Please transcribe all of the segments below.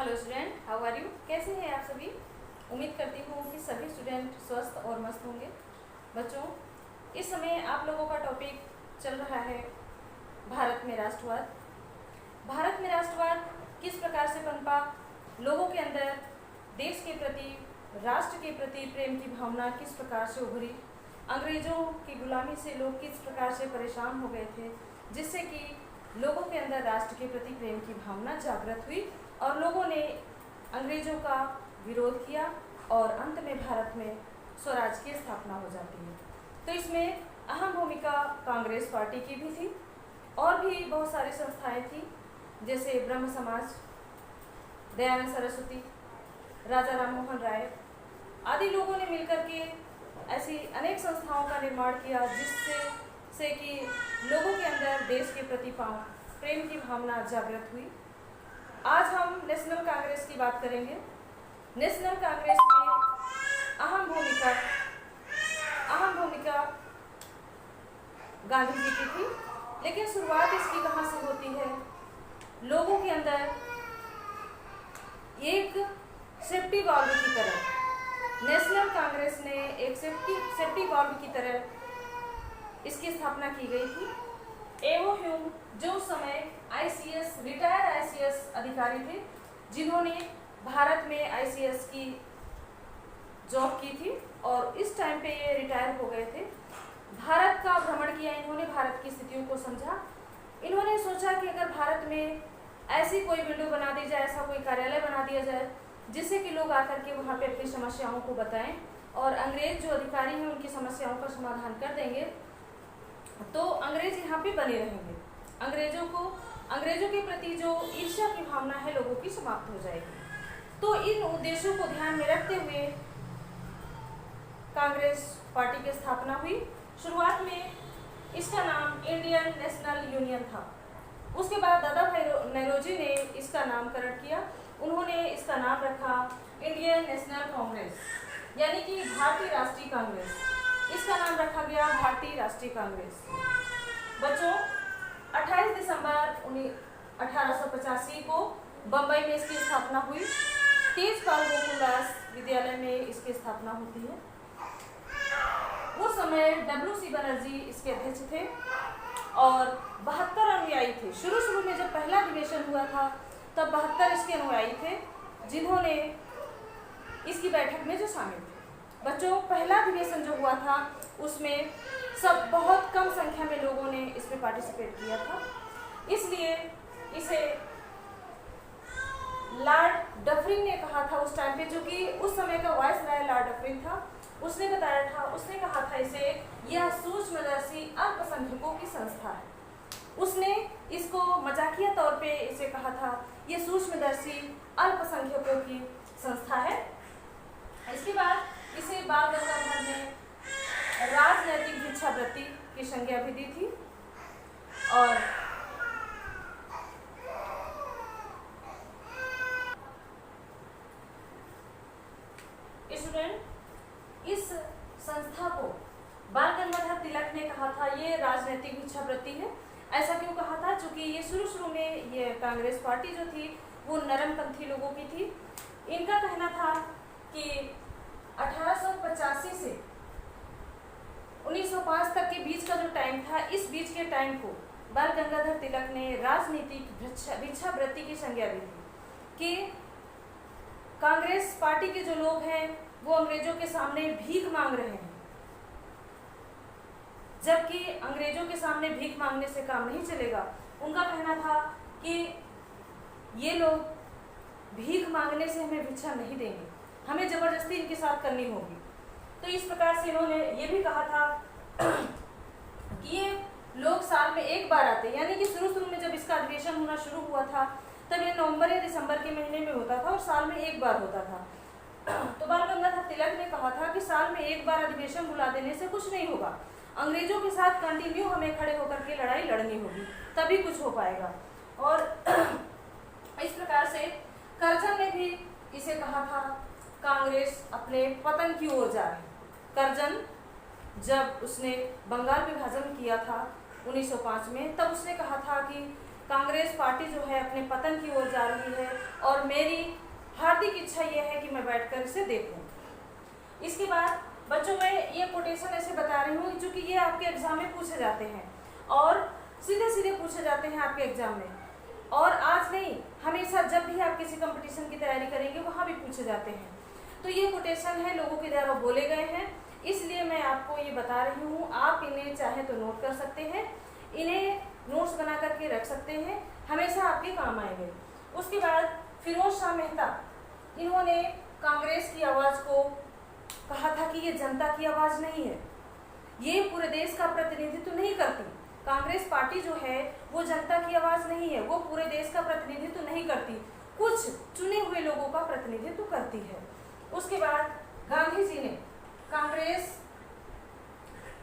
Hello student, how are you? कैसे हैं आप सभी? उम्मीद करती हूँ कि सभी स्टूडेंट स्वस्थ और मस्त होंगे। बच्चों, इस समय आप लोगों का टॉपिक चल रहा है भारत में राष्ट्रवाद। भारत में राष्ट्रवाद किस प्रकार से पनपा, लोगों के अंदर देश के प्रति, राष्ट्र के प्रति प्रेम की भावना किस प्रकार से उभरी, अंग्रेजों की गुलामी से लोग किस प्रकार से परेशान हो गए थे, जिससे कि लोगों के अंदर राष्ट्र के प्रति प्रेम की भावना जागृत हुई और लोगों ने अंग्रेजों का विरोध किया और अंत में भारत में स्वराज की स्थापना हो जाती है। तो इसमें अहम भूमिका कांग्रेस पार्टी की भी थी और भी बहुत सारी संस्थाएं थी, जैसे ब्रह्म समाज, दयानंद सरस्वती, राजा राम मोहन राय आदि लोगों ने मिलकर के ऐसी अनेक संस्थाओं का निर्माण किया, जिससे कि लोगों के अंदर देश के प्रति प्रेम की भावना जागृत हुई। आज हम नेशनल कांग्रेस की बात करेंगे। नेशनल कांग्रेस में अहम भूमिका गांधी जी की थी, लेकिन शुरुआत इसकी कहाँ से होती है? लोगों के अंदर एक सेफ्टी वाल्व की तरह नेशनल कांग्रेस ने एक सेफ्टी वाल्व की तरह इसकी स्थापना की गई थी। एवो ह्यूम जो उस समय रिटायर्ड आईसीएस अधिकारी थे, जिन्होंने भारत में आईसीएस की जॉब की थी और इस टाइम पे ये रिटायर हो गए थे। भारत का भ्रमण किया इन्होंने, भारत की स्थितियों को समझा। इन्होंने सोचा कि अगर भारत में ऐसी कोई विंडो बना दी जाए, ऐसा कोई कार्यालय बना दिया जाए जिससे कि लोग आकर के वहाँ पे अपनी समस्याओं को बताएं और अंग्रेज जो अधिकारी हैं उनकी समस्याओं का समाधान कर देंगे, तो अंग्रेज यहाँ पे बने रहेंगे। अंग्रेजों के प्रति जो ईर्ष्या की भावना है लोगों की समाप्त हो जाएगी। तो इन उद्देश्यों को ध्यान में रखते हुए कांग्रेस पार्टी की स्थापना हुई। शुरुआत में इसका नाम इंडियन नेशनल यूनियन था। उसके बाद दादा भाई नौरोजी ने इसका नामकरण किया। उन्होंने इसका नाम रखा इंडियन नेशनल कांग्रेस, यानी कि भारतीय राष्ट्रीय कांग्रेस। इसका नाम रखा गया भारतीय राष्ट्रीय कांग्रेस। बच्चों, 28 दिसंबर 1885 को बम्बई में इसकी स्थापना हुई। तेजपाल गोकुलदास विद्यालय में इसकी स्थापना होती है। उस समय WC बनर्जी इसके अध्यक्ष थे और 72 अनुयायी थे। शुरू में जब पहला अधिवेशन हुआ था तब 72 इसके अनुयायी थे, जिन्होंने इसकी बैठक में जो शामिल थे। बच्चों, पहला अधिवेशन जो हुआ था उसमें सब बहुत कम संख्या में लोगों ने इसमें पार्टिसिपेट किया था, इसलिए इसे लॉर्ड डफरिन ने कहा था उस टाइम पे, जो कि उस समय का वायसराय लॉर्ड डफरिन था, उसने कहा था इसे यह सूक्ष्मदर्शी अल्पसंख्यकों की संस्था है। उसने इसको मजाकिया तौर पे इसे कहा था यह सूक्ष्मदर्शी अल्पसंख्यकों की संस्था है। इसके बाद इसे बाल गंगाधर ने राजनैतिक भिक्षावृत्ति की संज्ञा भी दी थी। और स्टूडेंट, इस संस्था को बाल गंगाधर तिलक ने कहा था ये राजनैतिक भिक्षावृत्ति है। ऐसा क्यों कहा था? क्योंकि ये शुरू में ये कांग्रेस पार्टी जो थी वो नरमपंथी लोगों की थी। इनका कहना था कि 1885 से 1905 तक के बीच का जो टाइम था, इस बीच के टाइम को बाल गंगाधर तिलक ने राजनीतिक भिक्षावृत्ति की संज्ञा दी थी कि कांग्रेस पार्टी के जो लोग हैं वो अंग्रेजों के सामने भीख मांग रहे हैं, जबकि अंग्रेजों के सामने भीख मांगने से काम नहीं चलेगा। उनका कहना था कि ये लोग भीख मांगने से हमें भिक्षा नहीं देंगे, हमें जबरदस्ती इनके साथ करनी होगी। तो इस प्रकार से इन्होंने ये भी कहा था कि ये लोग साल में एक बार आते, यानी कि शुरू में जब इसका अधिवेशन होना शुरू हुआ था तब ये नवंबर या दिसंबर के महीने में होता था और साल में एक बार होता था। तो बाल गंगाधर तिलक ने कहा था कि साल में एक बार अधिवेशन बुला देने से कुछ नहीं होगा, अंग्रेजों के साथ कंटिन्यू हमें खड़े होकर के लड़ाई लड़नी होगी, तभी कुछ हो पाएगा। और इस प्रकार से करजन ने भी इसे कहा था कांग्रेस अपने पतन की ओर जा रही। करजन जब उसने बंगाल विभाजन किया था 1905 में, तब उसने कहा था कि कांग्रेस पार्टी जो है अपने पतन की ओर जा रही है और मेरी हार्दिक इच्छा ये है कि मैं बैठकर इसे देखूं। इसके बाद बच्चों मैं ये कोटेशन ऐसे बता रही हूँ क्योंकि ये आपके एग्जाम में पूछे जाते हैं और सीधे सीधे पूछे जाते हैं आपके एग्जाम में, और आज नहीं हमेशा जब भी आप किसी कंपटीशन की तैयारी करेंगे वहाँ भी पूछे जाते हैं। तो ये कोटेशन है लोगों के द्वारा बोले गए हैं, इसलिए मैं आपको ये बता रही हूँ। आप इन्हें चाहे तो नोट कर सकते हैं, इन्हें नोट्स बना करके रख सकते हैं, हमेशा आपके काम आएंगे। उसके बाद फिरोज शाह मेहता, इन्होंने कांग्रेस की आवाज़ को कहा था कि ये जनता की आवाज़ नहीं है, ये पूरे देश का प्रतिनिधित्व नहीं करती। कांग्रेस पार्टी जो है वो जनता की आवाज़ नहीं है, वो पूरे देश का प्रतिनिधित्व नहीं करती, कुछ चुने हुए लोगों का प्रतिनिधित्व करती है। उसके बाद गांधी जी ने कांग्रेस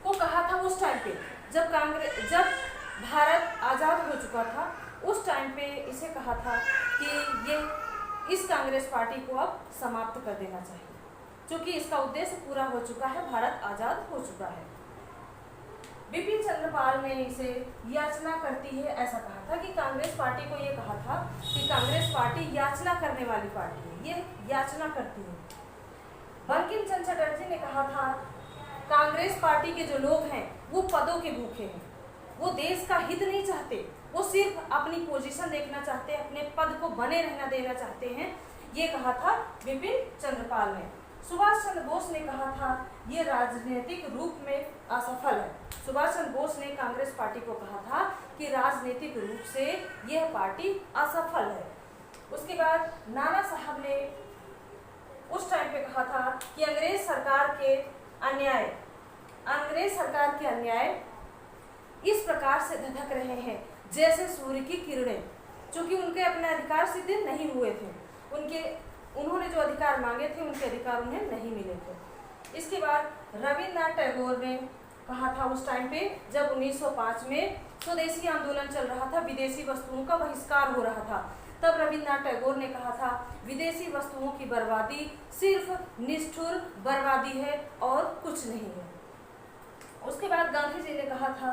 को कहा था उस टाइम पे जब भारत आज़ाद हो चुका था, उस टाइम पे इसे कहा था कि ये इस कांग्रेस पार्टी को अब समाप्त कर देना चाहिए, क्योंकि इसका उद्देश्य पूरा हो चुका है, भारत आज़ाद हो चुका है। बिपिन चंद्र पाल ने इसे याचना करती है ऐसा कहा था कि कांग्रेस पार्टी को ये कहा था कि कांग्रेस पार्टी याचना करने वाली पार्टी है, ये याचना करती है। बंकिम चंद्र चटर्जी ने कहा था कांग्रेस पार्टी के जो लोग हैं वो पदों के भूखे हैं, वो देश का हित नहीं चाहते, वो सिर्फ अपनी पोजीशन देखना चाहते हैं, अपने पद को बने रहना देना चाहते हैं, ये कहा था बिपिन चंद्रपाल ने। सुभाष चंद्र बोस ने कहा था ये राजनीतिक रूप में असफल है। सुभाष चंद्र बोस ने कांग्रेस पार्टी को कहा था कि राजनीतिक रूप से यह पार्टी असफल है। उसके बाद नाना साहब ने उस टाइम पे कहा था कि अंग्रेज सरकार के अन्याय इस प्रकार से धधक रहे हैं जैसे सूर्य की किरणें, क्योंकि उनके अपने अधिकार सिद्ध नहीं हुए थे, उन्होंने जो अधिकार मांगे थे उनके अधिकार उन्हें नहीं मिले थे। इसके बाद रविन्द्रनाथ टैगोर ने कहा था उस टाइम पे जब 1905 में स्वदेशी आंदोलन चल रहा था, विदेशी वस्तुओं का बहिष्कार हो रहा था, तब रविन्द्रनाथ टैगोर ने कहा था विदेशी वस्तुओं की बर्बादी सिर्फ निष्ठुर बर्बादी है और कुछ नहीं है। उसके बाद गांधी जी ने कहा था,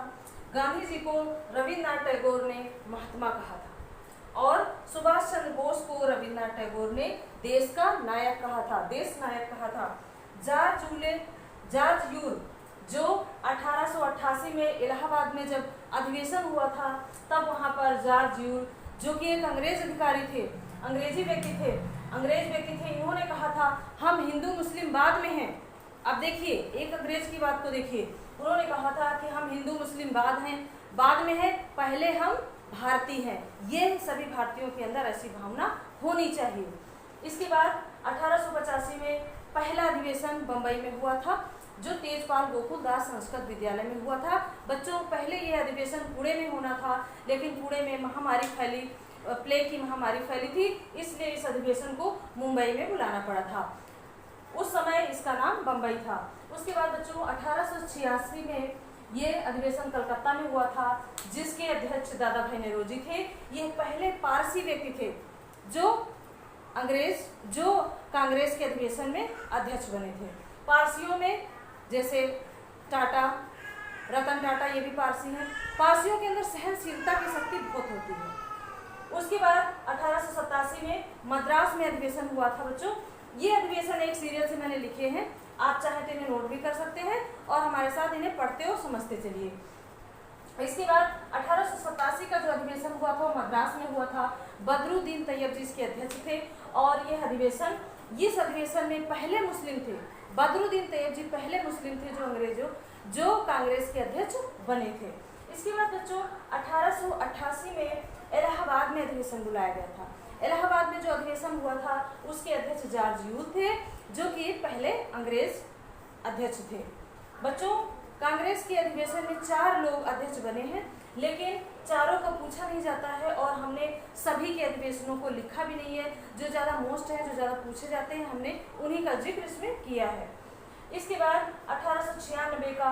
गांधी जी को रविन्द्रनाथ टैगोर ने महात्मा कहा था और सुभाष चंद्र बोस को रविन्द्रनाथ टैगोर ने देश का नायक कहा था, देश नायक कहा था। जॉर्ज यूल जो 1888 में इलाहाबाद में जब अधिवेशन हुआ था, तब वहाँ पर जॉर्ज यूल जो कि एक अंग्रेज अधिकारी थे, अंग्रेज व्यक्ति थे, इन्होंने कहा था हम हिंदू मुस्लिम बाद में हैं। अब देखिए एक अंग्रेज की बात को देखिए, उन्होंने कहा था कि हम हिंदू मुस्लिम बाद में हैं, पहले हम भारतीय हैं। ये सभी भारतीयों के अंदर ऐसी भावना होनी चाहिए। इसके बाद 1885 में पहला अधिवेशन बम्बई में हुआ था, जो तेजपाल गोकुलदास संस्कृत विद्यालय में हुआ था। बच्चों पहले ये अधिवेशन पुणे में होना था, लेकिन पुणे में महामारी फैली, प्लेग की महामारी फैली थी, इसलिए इस अधिवेशन को मुंबई में बुलाना पड़ा था। उस समय इसका नाम बम्बई था। उसके बाद बच्चों 1886 में ये अधिवेशन कलकत्ता में हुआ था, जिसके अध्यक्ष दादा भाई नौरोजी थे। ये पहले पारसी व्यक्ति थे जो कांग्रेस के अधिवेशन में अध्यक्ष बने थे। पारसियों में जैसे टाटा, रतन टाटा, ये भी पारसी हैं। पारसियों के अंदर सहनशीलता की शक्ति बहुत होती है। उसके बाद 1887 में मद्रास में अधिवेशन हुआ था। बच्चों ये अधिवेशन एक सीरियल से मैंने लिखे हैं, आप चाहे तो इन्हें नोट भी कर सकते हैं और हमारे साथ इन्हें पढ़ते और समझते चलिए। इसके बाद 1887 का जो अधिवेशन हुआ था वो मद्रास में हुआ था। बदरुद्दीन तैयब जी इसके अध्यक्ष थे और इस अधिवेशन में पहले मुस्लिम थे। बदरुद्दीन तैयब जी पहले मुस्लिम थे जो कांग्रेस के अध्यक्ष बने थे। इसके बाद बच्चों 1888 में इलाहाबाद में अधिवेशन बुलाया गया था। इलाहाबाद में जो अधिवेशन हुआ था उसके अध्यक्ष जॉर्ज यूल थे, जो कि पहले अंग्रेज अध्यक्ष थे। बच्चों कांग्रेस के अधिवेशन में 4 लोग अध्यक्ष बने हैं, लेकिन चारों का पूछा नहीं जाता है और हमने सभी के अधिवेशनों को लिखा भी नहीं है। जो ज़्यादा मोस्ट है, जो ज़्यादा पूछे जाते हैं, हमने उन्हीं का जिक्र इसमें किया है। इसके बाद 1896 का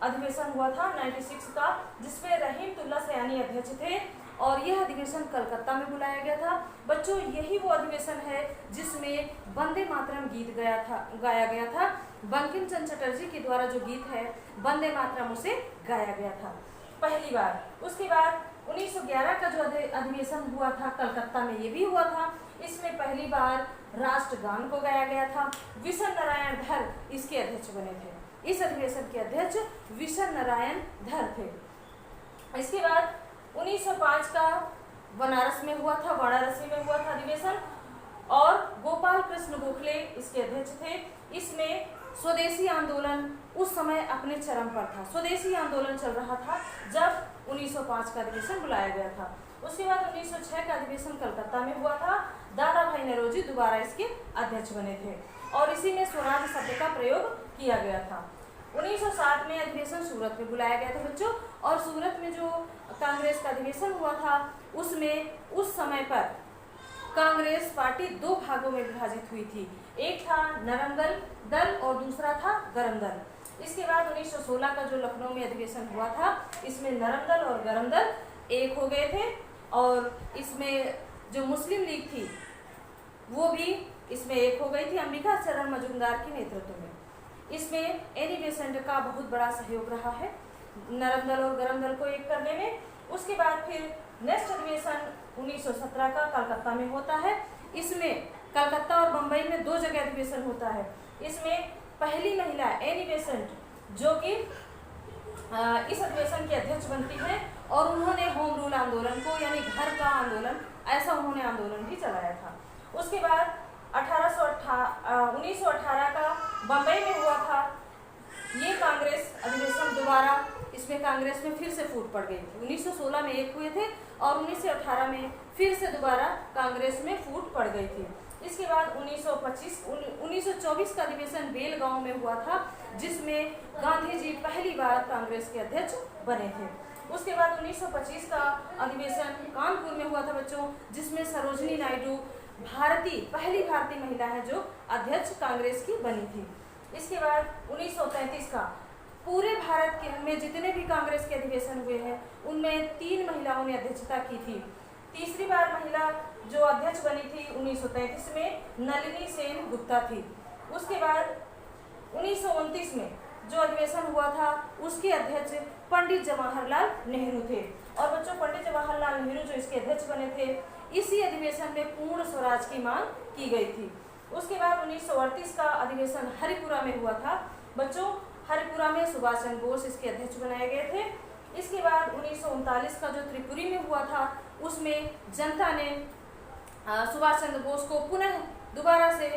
अधिवेशन हुआ था, 96 का, जिसमें रहीमतुल्लाह सयानी अध्यक्ष थे और यह अधिवेशन कलकत्ता में बुलाया गया था। बच्चों यही वो अधिवेशन है जिसमें वंदे मातरम गीत गाया गया था। बंकिम चंद्र चटर्जी के द्वारा जो गीत है वंदे मातरम, उसे गाया गया था पहली बार। उसके बाद 1911 का जो अधिवेशन हुआ था कलकत्ता में, ये भी हुआ था। इसमें पहली बार राष्ट्रगान को गाया गया था। विशन नारायण धर इसके अध्यक्ष बने थे। इस अधिवेशन के अध्यक्ष विशन नारायण धर थे। इसके बाद 1905 का बनारस में हुआ था, वाराणसी में हुआ था अधिवेशन, और गोपाल कृष्ण गोखले इसके अध्यक्ष थे। इसमें स्वदेशी आंदोलन उस समय अपने चरम पर था। स्वदेशी आंदोलन चल रहा था जब 1905 का अधिवेशन बुलाया गया था। उसके बाद 1906 का अधिवेशन कलकत्ता में हुआ था। दादा भाई नौरोजी दोबारा इसके अध्यक्ष बने थे और इसी में स्वराज शब्द का प्रयोग किया गया था। 1907 में अधिवेशन सूरत में बुलाया गया था बच्चों, और सूरत में जो कांग्रेस का अधिवेशन हुआ था उसमें उस समय पर कांग्रेस पार्टी दो भागों में विभाजित हुई थी। एक था नरम दल और दूसरा था गरम दल। इसके बाद 1916 का जो लखनऊ में अधिवेशन हुआ था, इसमें नरम दल और गरम दल एक हो गए थे, और इसमें जो मुस्लिम लीग थी वो भी इसमें एक हो गई थी अंबिका चरण मजूमदार के नेतृत्व में। इसमें एनी बेसेंट का बहुत बड़ा सहयोग रहा है नरम दल और गरम दल को एक करने में। उसके बाद फिर नेक्स्ट अधिवेशन 1917 का कलकत्ता में होता है। इसमें कलकत्ता और बम्बई में दो जगह अधिवेशन होता है। इसमें पहली महिला एनी बेसेंट जो कि इस अधिवेशन की अध्यक्ष बनती है, और उन्होंने होम रूल आंदोलन को, यानी घर का आंदोलन, ऐसा उन्होंने आंदोलन भी चलाया था। उसके बाद 1918 का बम्बई में हुआ था ये कांग्रेस अधिवेशन दोबारा। इसमें कांग्रेस में फिर से फूट पड़ गई थी। 1916 में एक हुए थे और 1918 में फिर से दोबारा कांग्रेस में फूट पड़ गई थी। इसके बाद 1924 का अधिवेशन बेलगांव में हुआ था, जिसमें गांधी जी पहली बार कांग्रेस के अध्यक्ष बने थे। उसके बाद 1925 का अधिवेशन कानपुर में हुआ था बच्चों, जिसमें सरोजिनी नायडू पहली भारतीय महिला है जो अध्यक्ष कांग्रेस की बनी थी। इसके बाद 1933 का पूरे भारत में जितने भी कांग्रेस के अधिवेशन हुए हैं उनमें 3 महिलाओं ने अध्यक्षता की थी। तीसरी बार महिला जो अध्यक्ष बनी थी 1933 में नलिनी सेन गुप्ता थी। उसके बाद 1929 में जो अधिवेशन हुआ था उसके अध्यक्ष पंडित जवाहरलाल नेहरू थे। और बच्चों, पंडित जवाहरलाल नेहरू जो इसके अध्यक्ष बने थे, इसी अधिवेशन में पूर्ण स्वराज की मांग की गई थी। उसके बाद 1938 का अधिवेशन हरिपुरा में हुआ था बच्चों। हरिपुरा में सुभाष चंद्र बोस इसके अध्यक्ष बनाए गए थे। इसके बाद 1939 का जो त्रिपुरी में हुआ था उसमें जनता ने सुभाष चंद्र बोस को पुनः दोबारा से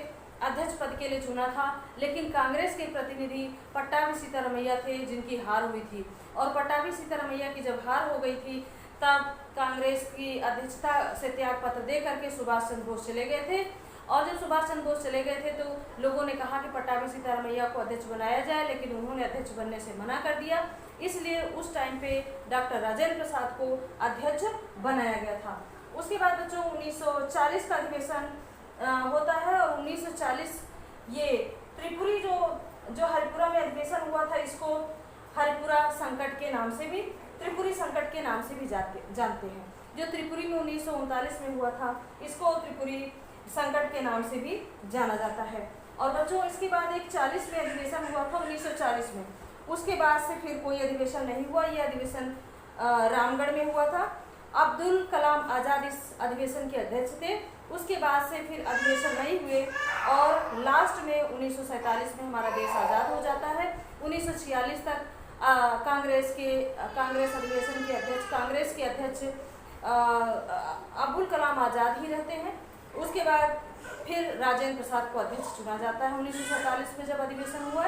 अध्यक्ष पद के लिए चुना था, लेकिन कांग्रेस के प्रतिनिधि पट्टाभी सीतारमैया थे जिनकी हार हुई थी। और पट्टाभी सीतारमैया की जब हार हो गई थी तब कांग्रेस की अध्यक्षता से त्याग पत्र दे करके सुभाष चंद्र बोस चले गए थे। और जब सुभाष चंद्र बोस चले गए थे तो लोगों ने कहा कि पट्टाभी सीतारमैया को अध्यक्ष बनाया जाए, लेकिन उन्होंने अध्यक्ष बनने से मना कर दिया। इसलिए उस टाइम पे डॉक्टर राजेंद्र प्रसाद को अध्यक्ष बनाया गया था। उसके बाद बच्चों 1940 का अधिवेशन होता है, और 1940 ये त्रिपुरी जो हरिपुरा में अधिवेशन हुआ था, इसको हरिपुरा संकट के नाम से भी, त्रिपुरी संकट के नाम से भी जानते हैं। जो त्रिपुरी में 1939 में हुआ था, इसको त्रिपुरी संकट के नाम से भी जाना जाता है। और बच्चों, इसके बाद एक 40 में अधिवेशन हुआ था 1940 में। उसके बाद से फिर कोई अधिवेशन नहीं हुआ। ये अधिवेशन रामगढ़ में हुआ था। अब्दुल कलाम आज़ाद इस अधिवेशन के अध्यक्ष थे। उसके बाद से फिर अधिवेशन नहीं हुए और लास्ट में 1947 में हमारा देश आज़ाद हो जाता है। 1946 तक कांग्रेस अधिवेशन के अध्यक्ष अब्दुल कलाम आज़ाद ही रहते हैं। उसके बाद फिर राजेंद्र प्रसाद को अध्यक्ष चुना जाता है 1947 में जब अधिवेशन हुआ।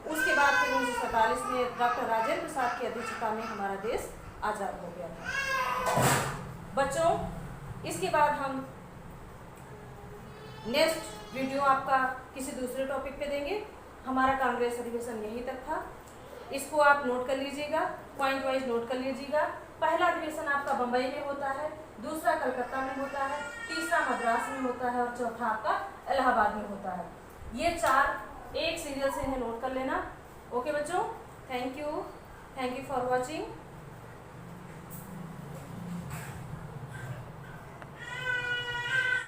उसके बाद फिर 1947 में डॉक्टर राजेंद्र प्रसाद की अध्यक्षता में हमारा देश आज़ाद हो गया था। बच्चों, इसके बाद हम नेक्स्ट वीडियो आपका किसी दूसरे टॉपिक पे देंगे। हमारा कांग्रेस अधिवेशन यहीं तक था। इसको आप नोट कर लीजिएगा, पॉइंट वाइज नोट कर लीजिएगा। पहला अधिवेशन आपका बम्बई में होता है, दूसरा कलकत्ता में होता है, तीसरा मद्रास में होता है और चौथा आपका इलाहाबाद में होता है। ये 4 एक सीरियल से इन्हें नोट कर लेना। ओके बच्चों, थैंक यू फॉर वॉचिंग।